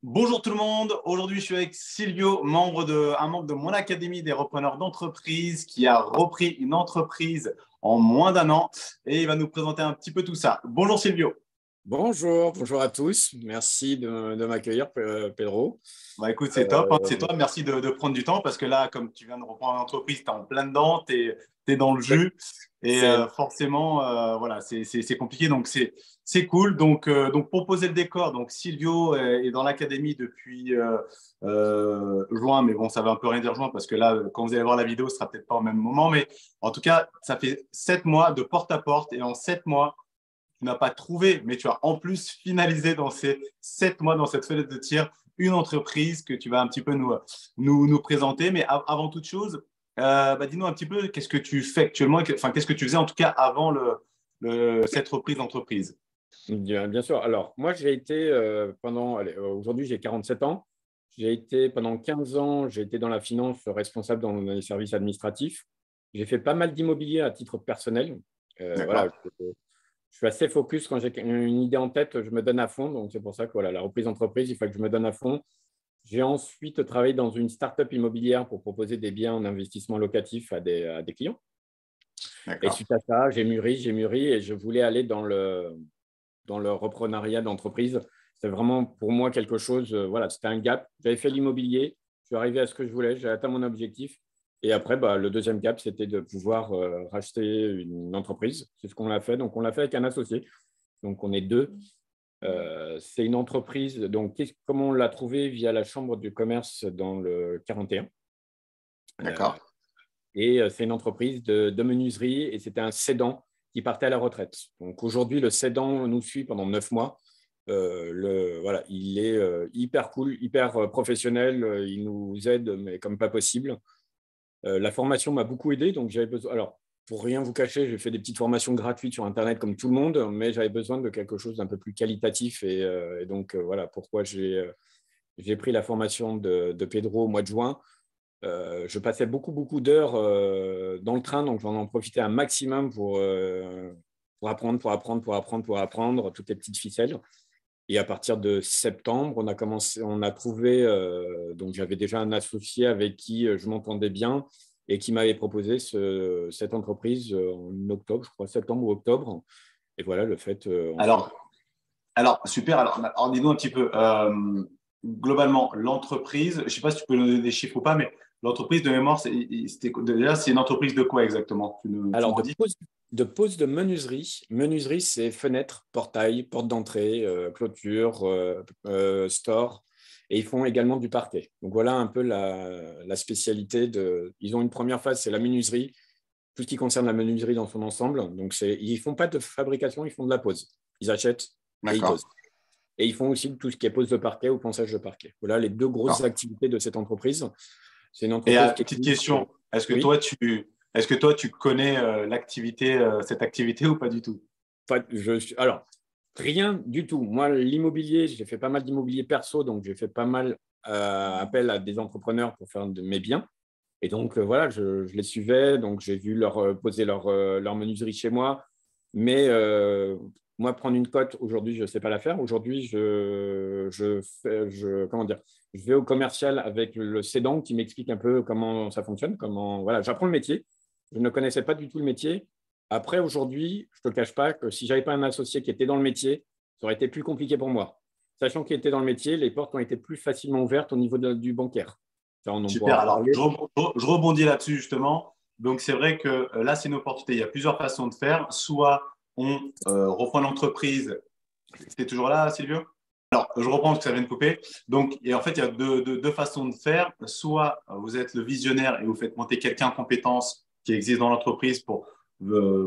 Bonjour tout le monde, aujourd'hui je suis avec Silvio, un membre de mon académie des repreneurs d'entreprise qui a repris une entreprise en moins d'un an et il va nous présenter un petit peu tout ça. Bonjour Silvio. Bonjour à tous. Merci de m'accueillir, Pedro. Bah écoute, c'est top, hein, c'est toi, merci de prendre du temps parce que là, comme tu viens de reprendre l'entreprise, tu es en plein dedans, tu es dans le jus et C'est forcément, voilà, c'est compliqué, donc c'est cool. Donc, pour poser le décor, donc Silvio est dans l'académie depuis juin, mais bon, ça va un peu rien dire juin parce que là, quand vous allez voir la vidéo, ce sera peut-être pas au même moment, mais en tout cas, ça fait 7 mois de porte à porte et en 7 mois, tu n'as pas trouvé, mais tu as en plus finalisé dans ces 7 mois, dans cette fenêtre de tir, une entreprise que tu vas un petit peu nous présenter. Mais avant toute chose, dis-nous un petit peu qu'est-ce que tu fais actuellement, enfin, qu'est-ce que tu faisais en tout cas avant cette reprise d'entreprise. bien sûr. Alors, moi, j'ai été aujourd'hui, j'ai 47 ans. J'ai été pendant 15 ans, j'ai été dans la finance, responsable dans les services administratifs. J'ai fait pas mal d'immobilier à titre personnel. D'accord. Voilà, je suis assez focus quand j'ai une idée en tête, je me donne à fond. Donc, c'est pour ça que voilà, la reprise d'entreprise, il faut que je me donne à fond. J'ai ensuite travaillé dans une start-up immobilière pour proposer des biens en investissement locatif à des clients. Et D'accord. suite à ça, j'ai mûri et je voulais aller dans le reprenariat d'entreprise. C'était vraiment pour moi quelque chose, voilà, c'était un gap. J'avais fait l'immobilier, je suis arrivé à ce que je voulais, j'ai atteint mon objectif. Et après, le deuxième gap, c'était de pouvoir racheter une entreprise. C'est ce qu'on a fait. Donc, on l'a fait avec un associé. Donc, on est deux. C'est une entreprise. Donc, comment on l'a trouvée via la Chambre du commerce dans le 41. D'accord. C'est une entreprise de menuiserie et c'était un cédant qui partait à la retraite. Donc aujourd'hui, le cédant nous suit pendant 9 mois. Voilà, il est hyper cool, hyper professionnel. Il nous aide, mais comme pas possible. La formation m'a beaucoup aidé. Donc j'avais besoin. Alors, pour rien vous cacher, j'ai fait des petites formations gratuites sur Internet comme tout le monde, mais j'avais besoin de quelque chose d'un peu plus qualitatif. Et donc, voilà pourquoi j'ai pris la formation de Pedro au mois de juin. Je passais beaucoup d'heures dans le train, donc j'en en profitais un maximum pour apprendre toutes les petites ficelles. Et à partir de septembre, on a trouvé, donc j'avais déjà un associé avec qui je m'entendais bien et qui m'avait proposé cette entreprise en octobre, je crois, septembre ou octobre. Et voilà, le fait ensuite. Alors, super. Alors, dis-nous un petit peu. Globalement, l'entreprise, je ne sais pas si tu peux nous donner des chiffres ou pas, mais l'entreprise de mémoire, déjà, c'est une entreprise de quoi exactement? Tu Alors, m'en dis? de pose de menuiserie. Menuiserie, c'est fenêtre, portail, porte d'entrée, clôture, store. Et ils font également du parquet. Donc, voilà un peu la spécialité. Ils ont une première phase, c'est la menuiserie, tout ce qui concerne la menuiserie dans son ensemble. Donc, ils ne font pas de fabrication, ils font de la pose. Ils achètent et ils D'accord. posent. Et ils font aussi tout ce qui est pose de parquet ou ponçage de parquet. Voilà les deux grosses D'accord. activités de cette entreprise. C'est une Et entreprise qui petite existe. question, Oui. est-ce que toi, tu connais cette activité ou pas du tout? Alors, rien du tout. Moi, l'immobilier, j'ai fait pas mal d'immobilier perso, donc j'ai fait pas mal appel à des entrepreneurs pour faire de mes biens. Et donc, voilà, je les suivais. Donc, j'ai vu poser leur menuiserie chez moi. Mais moi, prendre une cote, aujourd'hui, je ne sais pas la faire. Aujourd'hui, comment dire, je vais au commercial avec le cédant qui m'explique un peu comment ça fonctionne. Voilà, j'apprends le métier. Je ne connaissais pas du tout le métier. Après, aujourd'hui, je ne te cache pas que si je n'avais pas un associé qui était dans le métier, ça aurait été plus compliqué pour moi. Sachant qu'il était dans le métier, les portes ont été plus facilement ouvertes au niveau du bancaire. Ça, on en pourra Super. Alors, reparler. je rebondis là-dessus justement. Donc, c'est vrai que là, c'est une opportunité. Il y a plusieurs façons de faire. Soit on reprend l'entreprise. C'était toujours là, Silvio? Alors, je reprends parce que ça vient de couper. Donc, et en fait, il y a deux façons de faire. Soit vous êtes le visionnaire et vous faites monter quelqu'un en compétence qui existe dans l'entreprise pour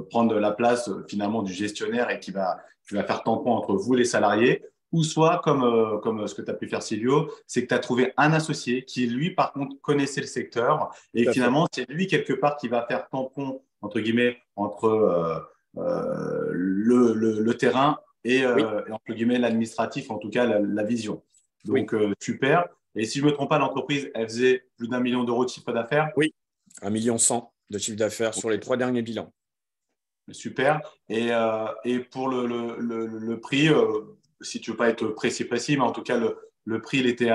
prendre la place finalement du gestionnaire et qui va faire tampon entre vous, les salariés. Ou soit, comme ce que tu as pu faire, Silvio, c'est que tu as trouvé un associé qui, lui, par contre, connaissait le secteur. Et Tout à fait. finalement, c'est lui, quelque part, qui va faire tampon, entre guillemets, entre le terrain Oui, et entre guillemets l'administratif, en tout cas la vision. oui, Donc, super. Et si je ne me trompe pas, l'entreprise, elle faisait plus d'1 million d'euros de chiffre d'affaires. oui. 1,1 million de chiffre d'affaires sur les 3 derniers bilans. Super. Et pour le prix, si tu ne veux pas être précis, mais en tout cas, le prix il était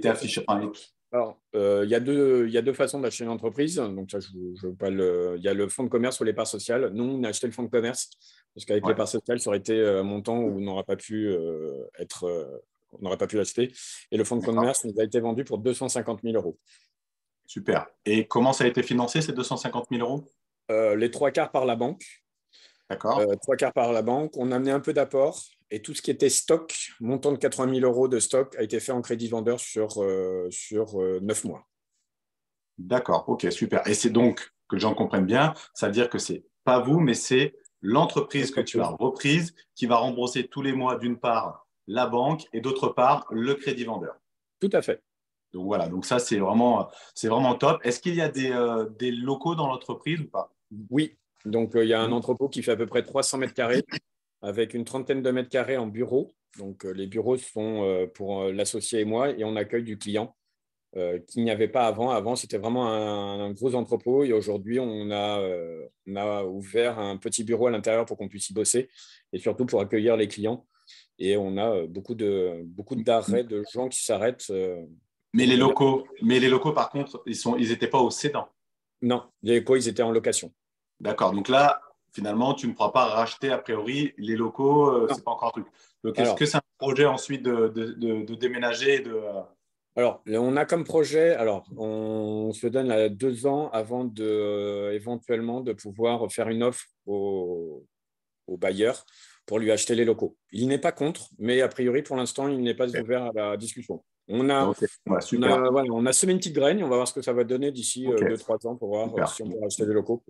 affiché. Enfin, Alors, il y a deux façons d'acheter une entreprise. Donc, ça, il y a le fonds de commerce ou les parts sociales. Nous, on a acheté le fonds de commerce parce qu'avec les ouais, parts sociales, ça aurait été un montant où on n'aurait pas pu on n'aurait pas pu l'acheter. Et le fonds de d'accord, commerce nous a été vendu pour 250 000 euros. super. Et comment ça a été financé, ces 250 000 euros? Les trois quarts par la banque. D'accord, Trois quarts par la banque. On a amené un peu d'apport et tout ce qui était stock, montant de 80 000 euros de stock, a été fait en crédit vendeur sur 9 mois. d'accord, ok, super. Et c'est donc, que j'en comprenne bien, ça veut dire que c'est pas vous, mais c'est l'entreprise que tu as Entreprise. reprise qui va rembourser tous les mois, d'une part, la banque et d'autre part, le crédit vendeur. Tout à fait. Donc voilà, donc ça, c'est vraiment top. Est-ce qu'il y a des locaux dans l'entreprise ou pas? Oui. Donc, il y a un Oui. entrepôt qui fait à peu près 300 mètres carrés avec une trentaine de mètres carrés en bureau. Donc, les bureaux sont pour l'associé et moi et on accueille du client qu'il n'y avait pas avant. Avant, c'était vraiment un gros entrepôt et aujourd'hui, on a ouvert un petit bureau à l'intérieur pour qu'on puisse y bosser et surtout pour accueillir les clients. Et on a beaucoup d'arrêts de gens qui s'arrêtent Mais pour venir. les locaux, par contre, ils étaient pas au cédant. Non, les échos, ils étaient en location. D'accord. Donc là, finalement, tu ne pourras pas racheter a priori les locaux, Non. c'est pas encore un truc. Donc, est-ce Alors, que c'est un projet ensuite de déménager Alors, on a comme projet, alors on se donne 2 ans avant de éventuellement de pouvoir faire une offre au bailleur pour lui acheter les locaux. Il n'est pas contre, mais a priori pour l'instant il n'est pas ouvert à la discussion. Ok, ouais, super. Voilà, on a semé une petite graine, on va voir ce que ça va donner d'ici Ok, 2-3 ans pour voir super. si on peut acheter des locaux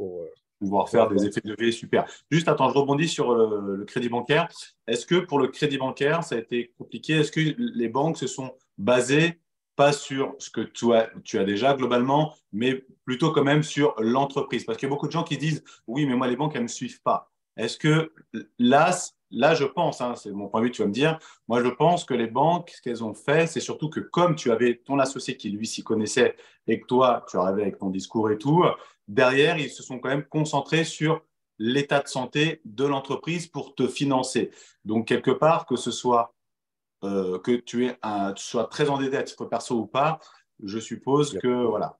Pouvoir pour faire avoir. des effets de levier, super. Juste, attends, je rebondis sur le crédit bancaire. Est-ce que pour le crédit bancaire, ça a été compliqué? Est-ce que les banques se sont basées pas sur ce que tu as déjà globalement, mais plutôt quand même sur l'entreprise? Parce qu'il y a beaucoup de gens qui disent, oui, mais moi, les banques, elles ne me suivent pas. Est-ce que là, je pense, hein, c'est mon point de vue, tu vas me dire, moi, je pense que les banques, ce qu'elles ont fait, c'est surtout que comme tu avais ton associé qui, lui, s'y connaissait et que toi, tu arrivais avec ton discours et tout, derrière, ils se sont quand même concentrés sur l'état de santé de l'entreprise pour te financer. Donc, quelque part, que ce soit que tu sois très endetté à titre perso ou pas, je suppose que voilà.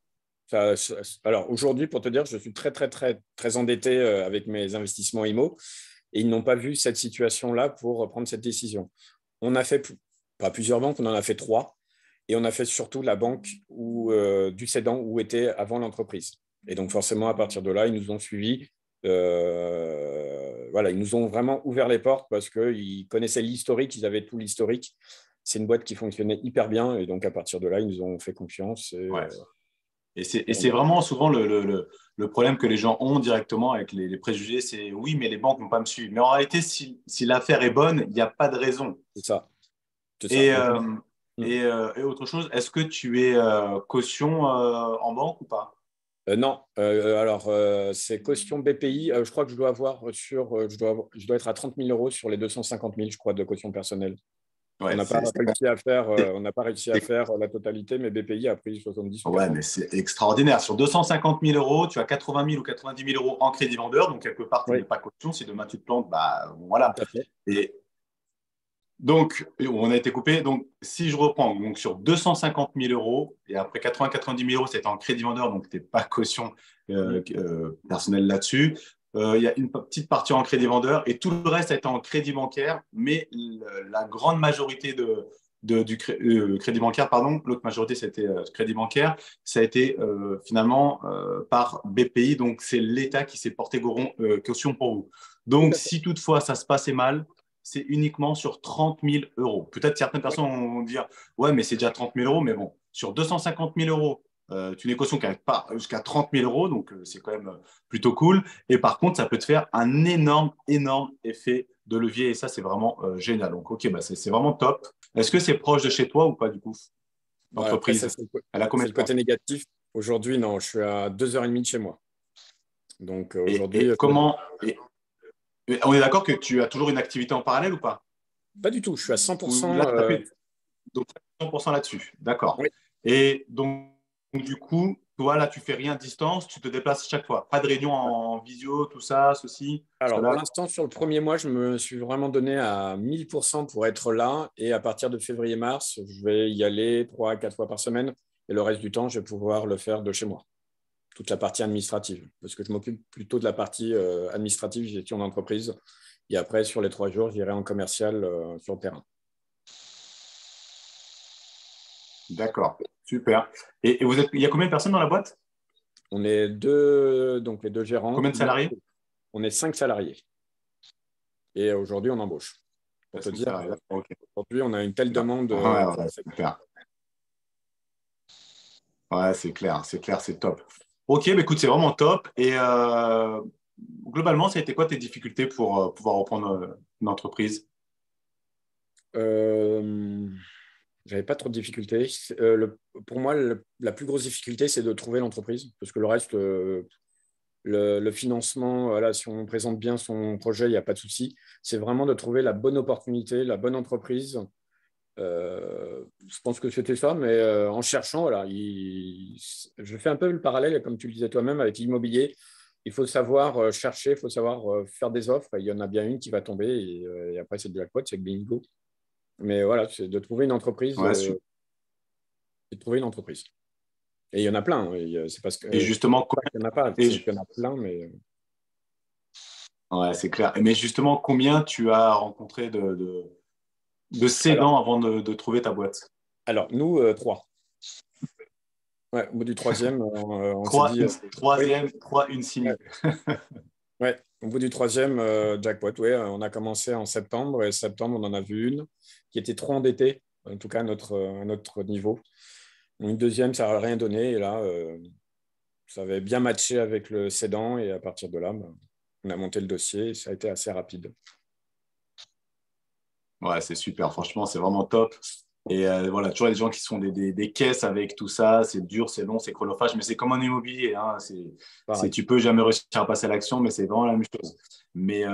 Alors aujourd'hui, pour te dire, je suis très, très, très, très endetté avec mes investissements IMO et ils n'ont pas vu cette situation-là pour prendre cette décision. On a fait, pas plusieurs banques, on en a fait 3 et on a fait surtout la banque du cédant où était avant l'entreprise. Et donc forcément, à partir de là, ils nous ont suivis. Voilà, ils nous ont vraiment ouvert les portes parce qu'ils connaissaient l'historique, ils avaient tout l'historique. C'est une boîte qui fonctionnait hyper bien et donc à partir de là, ils nous ont fait confiance. Ouais. Et Et c'est vraiment souvent le problème que les gens ont directement avec les préjugés, c'est oui, mais les banques ne vont pas me suivre. Mais en réalité, si l'affaire est bonne, il n'y a pas de raison. c'est ça. C'est ça. Et, Donc, et autre chose, est-ce que tu es caution en banque ou pas? non, alors c'est caution BPI. Je crois que je dois avoir je dois être à 30 000 euros sur les 250 000, je crois, de caution personnelle. Ouais, On n'a pas réussi à c'est faire la totalité, mais BPI a pris 70 ou Ouais, 80. mais c'est extraordinaire. Sur 250 000 euros, tu as 80 000 ou 90 000 euros en crédit vendeur. Donc, quelque part, tu Oui, n'es pas caution. Si demain tu te plantes, bah tout voilà. à fait. Et donc, on a été coupé. Donc, si je reprends, donc sur 250 000 euros, et après 80-90 000 euros, c'était en crédit vendeur, donc tu n'es pas caution Mm. personnelle là-dessus. Il y a une petite partie en crédit vendeur et tout le reste a été en crédit bancaire, mais la grande majorité du crédit bancaire, pardon, l'autre majorité, c'était crédit bancaire, ça a été finalement par BPI, donc c'est l'État qui s'est porté caution pour vous. Tout Donc, à fait. si toutefois ça se passait mal, c'est uniquement sur 30 000 euros. Peut-être certaines Oui, personnes vont dire, ouais, mais c'est déjà 30 000 euros, mais bon, sur 250 000 euros, tu n'es caution qu'à pas jusqu'à 30 000 euros, donc c'est quand même plutôt cool. Et par contre, ça peut te faire un énorme, énorme effet de levier, et ça, c'est vraiment génial. Donc, ok, bah, c'est vraiment top. Est-ce que c'est proche de chez toi ou pas, du coup, bon, après, ça, l'entreprise? Elle a combien c'est de le temps? côté négatif. Aujourd'hui, non, je suis à 2h30 de chez moi. Donc aujourd'hui, Et comment et on est d'accord que tu as toujours une activité en parallèle ou pas? pas du tout. Je suis à Ou 100%. là, tu as plus donc 100% là-dessus. D'accord. Oui, Et donc, du coup, toi, là, tu fais rien à distance, tu te déplaces chaque fois. Pas de réunion en visio, tout ça, ceci, Alors, pour cela. l'instant, sur le premier mois, je me suis vraiment donné à 1000% pour être là. Et à partir de février-mars, je vais y aller 3 à 4 fois par semaine. Et le reste du temps, je vais pouvoir le faire de chez moi. Toute la partie administrative. Parce que je m'occupe plutôt de la partie administrative, gestion d'entreprise. Et après, sur les 3 jours, j'irai en commercial sur le terrain. D'accord, super. Et il y a combien de personnes dans la boîte? On est deux, donc les deux gérants. Combien de salariés? On est 5 salariés. Et aujourd'hui, on embauche. Pour te 5 dire, salariés. Ok. aujourd'hui, on a une telle demande. Ouais, super. Ouais, c'est clair, c'est top. Ok, bah, écoute, c'est vraiment top. Et globalement, ça a été quoi tes difficultés pour pouvoir reprendre une entreprise? Euh, J'avais pas trop de difficultés. Pour moi, la plus grosse difficulté, c'est de trouver l'entreprise. Parce que le reste, le financement, voilà, si on présente bien son projet, il n'y a pas de souci. C'est vraiment de trouver la bonne opportunité, la bonne entreprise. Je pense que c'était ça, mais en cherchant, voilà, je fais un peu le parallèle, comme tu le disais toi-même, avec l'immobilier. Il faut savoir chercher, il faut savoir faire des offres. Il y en a bien une qui va tomber et après, c'est de jackpot, c'est bingo. Mais voilà, c'est de trouver une entreprise. Ouais, C'est de trouver une entreprise. Et il y en a plein. Hein. C'est parce que et justement, pas qu'il n'y en a pas, et c'est qu'il y en a plein, mais ouais, c'est clair. Mais justement, combien tu as rencontré de alors, cédants avant de trouver ta boîte? alors nous, 3. Ouais, au bout du troisième, on s'est Trois, dit oui, troisième, trois, une ouais, signée. ouais. Au bout du troisième, jackpot, ouais, on a commencé en septembre et septembre, on en a vu une qui était trop endettée, en tout cas à notre niveau. Une deuxième, ça n'a rien donné et là, ça avait bien matché avec le cédant et à partir de là, on a monté le dossier et ça a été assez rapide. Ouais, c'est super. Franchement, c'est vraiment top. Et voilà, tu vois, les gens qui sont des caisses avec tout ça, c'est dur, c'est long, c'est chronophage, mais c'est comme un immobilier. Hein, Pareil. tu peux jamais réussir à passer à l'action, mais c'est vraiment la même chose. Mais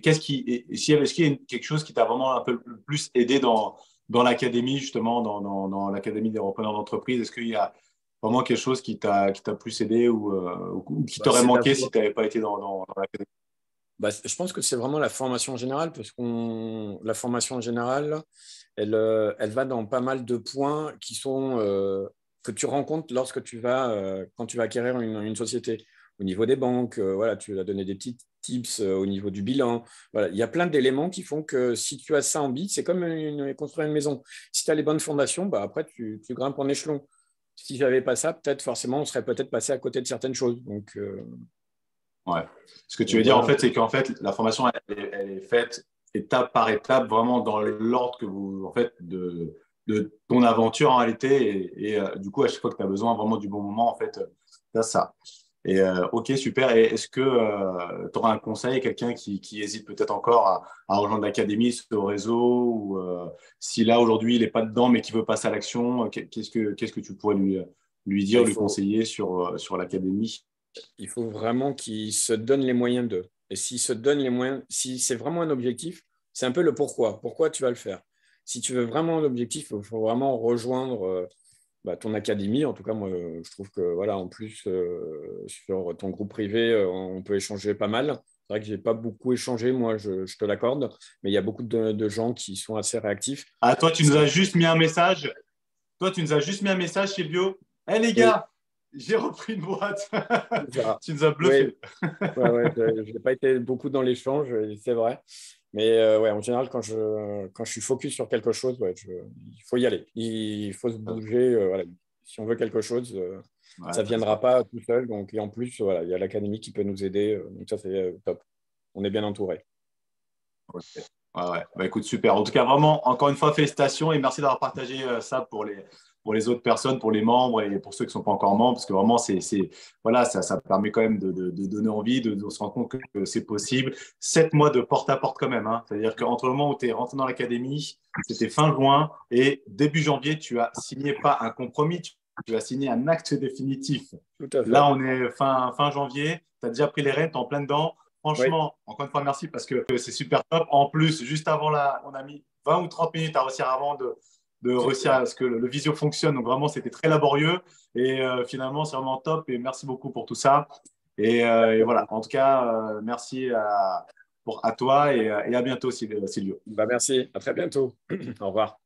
qu'est-ce qui, est-ce qu'il y a quelque chose qui t'a vraiment un peu plus aidé dans l'académie, justement, dans l'académie des repreneurs d'entreprise? Est-ce qu'il y a vraiment quelque chose qui t'a plus aidé ou qui Bah, t'aurait c'est manqué si d'avoir tu n'avais pas été dans l'académie? Bah, je pense que c'est vraiment la formation en général, parce que la formation en général, elle va dans pas mal de points qui sont que tu rencontres lorsque quand tu vas acquérir une société. Au niveau des banques, voilà, tu vas donner des petits tips au niveau du bilan. Voilà, il y a plein d'éléments qui font que si tu as ça en bite, c'est comme construire une maison. Si tu as les bonnes fondations, bah, après, tu grimpes en échelon. Si j'avais pas ça, peut-être forcément, on serait peut-être passé à côté de certaines choses. Ouais. Ce que tu Donc veux dire, en voilà. fait, c'est qu'en fait, la formation, elle est faite étape par étape, vraiment dans l'ordre que vous, en fait, de ton aventure en réalité. Et du coup, à chaque fois que tu as besoin vraiment du bon moment, en fait, tu as ça. Et ok, super. Et est-ce que tu auras un conseil, quelqu'un qui hésite peut-être encore à rejoindre l'académie, ce réseau, ou si là, aujourd'hui, il n'est pas dedans, mais qui veut passer à l'action, qu'est-ce que tu pourrais lui Bah, dire, lui conseiller sur l'académie? il faut vraiment qu'ils se donnent les moyens d'eux. Et s'ils se donnent les moyens, si c'est vraiment un objectif, c'est un peu le pourquoi. Pourquoi tu vas le faire? Si tu veux vraiment un objectif, il faut vraiment rejoindre ton académie. En tout cas, moi, je trouve que voilà, en plus, sur ton groupe privé, on peut échanger pas mal. C'est vrai que je n'ai pas beaucoup échangé, moi, je te l'accorde, mais il y a beaucoup de gens qui sont assez réactifs. Ah, toi, tu nous as juste mis un message. Toi, tu nous as juste mis un message chez Bio. Hé les Oui, gars, j'ai repris une boîte. c'est ça. Tu nous as Oui, bluffé. ouais, je n'ai pas été beaucoup dans l'échange, c'est vrai. Mais ouais, en général, quand je suis focus sur quelque chose, ouais, il faut y aller. Il faut se bouger. Voilà. Si on veut quelque chose, Ouais, ça ne t'as raison. viendra pas tout seul. Donc, et en plus, voilà, il y a l'académie qui peut nous aider. Donc ça, c'est top. On est bien entouré. Ok. Ouais, ouais. Bah, écoute, super. En tout cas, vraiment, encore une fois, félicitations et merci d'avoir partagé ça pour les autres personnes, pour les membres et pour ceux qui ne sont pas encore membres, parce que vraiment, voilà, ça permet quand même de donner envie, de se rendre compte que c'est possible. 7 mois de porte à porte quand même. Hein. C'est-à-dire qu'entre le moment où tu es rentré dans l'académie, c'était fin juin et début janvier, tu as signé pas un compromis, tu as signé un acte définitif. Tout à Là, fait. on est fin janvier, tu as déjà pris les rênes, tu es en plein dedans. Oui, Franchement, encore une fois, merci parce que c'est super top. En plus, juste avant là, on a mis 20 ou 30 minutes à réussir avant de de réussir à ce que le visio fonctionne. Donc, vraiment, c'était très laborieux. Et finalement, c'est vraiment top. Et merci beaucoup pour tout ça. Et voilà, en tout cas, merci à toi et à bientôt, Silvio. Bah, merci, à très bientôt. Au revoir.